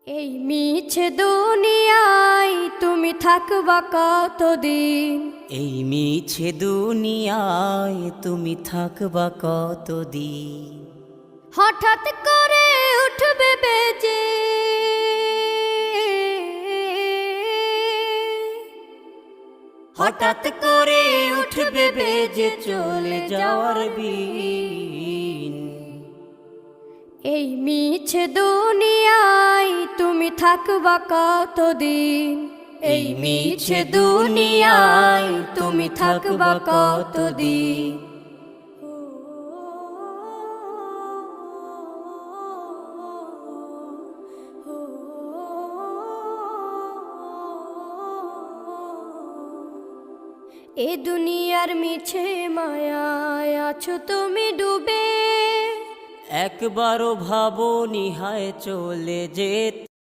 এই মিছে দুনিয়ায় তুমি থাকবা কতদিন? এই মিছে দুনিয়ায় তুমি থাকবা কতদিন? হঠাৎ করে উঠবে বেজে হঠাৎ করে উঠবে বেজে চলে যাওয়ার বিন। এই মিছে দুনিয়ায় তুমি থাকবা কতদিন? এই মিছে দুনিয়ায় তুমি থাকবা কতদিন? এ দুনিয়ার মিছে মায়ায় আছো তুমি ডুবে, একবারও ভাবো নিহায় চলে যেতে